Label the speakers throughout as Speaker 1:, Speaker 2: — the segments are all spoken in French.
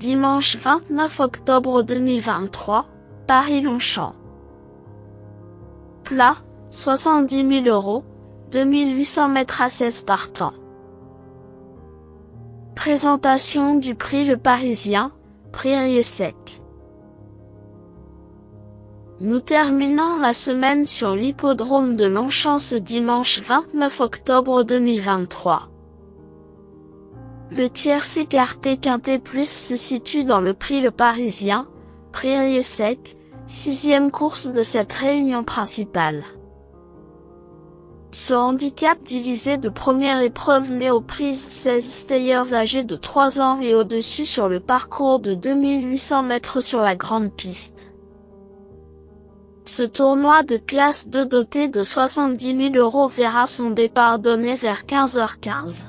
Speaker 1: Dimanche 29 octobre 2023, Paris-Longchamp. Plat, 70 000 €, 2800 mètres à 16 partants. Présentation du prix Le Parisien, prix sec. Nous terminons la semaine sur l'hippodrome de Longchamp ce dimanche 29 octobre 2023. Le tiercé écarté quintet plus se situe dans le prix Le Parisien, prix sec, 6e course de cette réunion principale. Ce handicap divisé de première épreuve met aux prises 16 stayers âgés de 3 ans et au-dessus sur le parcours de 2800 mètres sur la grande piste. Ce tournoi de classe 2 doté de 70 000 € verra son départ donné vers 15h15.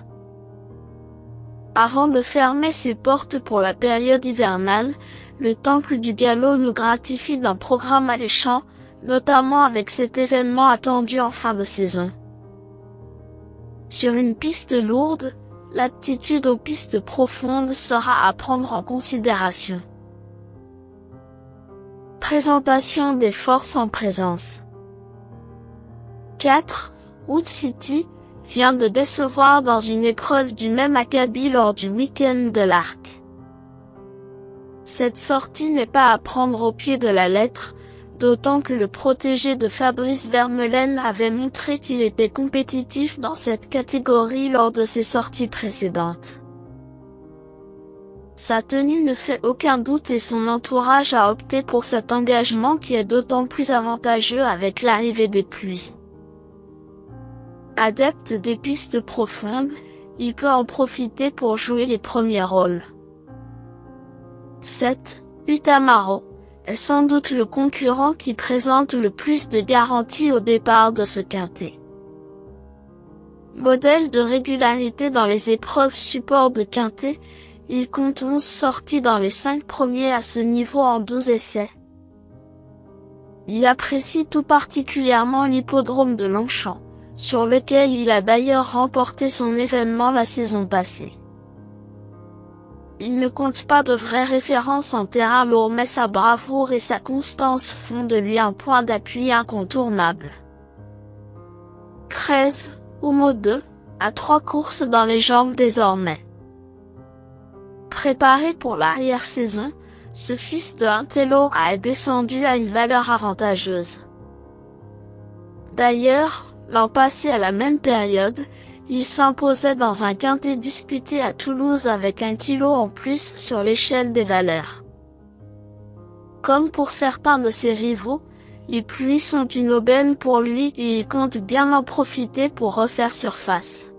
Speaker 1: Avant de fermer ses portes pour la période hivernale, le Temple du Galop nous gratifie d'un programme alléchant, notamment avec cet événement attendu en fin de saison. Sur une piste lourde, l'aptitude aux pistes profondes sera à prendre en considération. Présentation des forces en présence. 4. Wood City vient de décevoir dans une épreuve du même acabit lors du week-end de l'Arc. Cette sortie n'est pas à prendre au pied de la lettre, d'autant que le protégé de Fabrice Vermeulen avait montré qu'il était compétitif dans cette catégorie lors de ses sorties précédentes. Sa tenue ne fait aucun doute et son entourage a opté pour cet engagement qui est d'autant plus avantageux avec l'arrivée des pluies. Adepte des pistes profondes, il peut en profiter pour jouer les premiers rôles. 7. Utamaro est sans doute le concurrent qui présente le plus de garanties au départ de ce quintet. Modèle de régularité dans les épreuves support de quintet, il compte 11 sorties dans les 5 premiers à ce niveau en 12 essais. Il apprécie tout particulièrement l'hippodrome de Longchamp, sur lequel il a d'ailleurs remporté son événement la saison passée. Il ne compte pas de vraies références en terrain lourd mais sa bravoure et sa constance font de lui un point d'appui incontournable. 13. Humo 2, à 3 courses dans les jambes désormais. Préparé pour l'arrière-saison, ce fils de Intello a descendu à une valeur avantageuse. D'ailleurs, l'an passé à la même période, il s'imposait dans un quintet disputé à Toulouse avec 1 kilo en plus sur l'échelle des valeurs. Comme pour certains de ses rivaux, les pluies sont une aubaine pour lui et il compte bien en profiter pour refaire surface.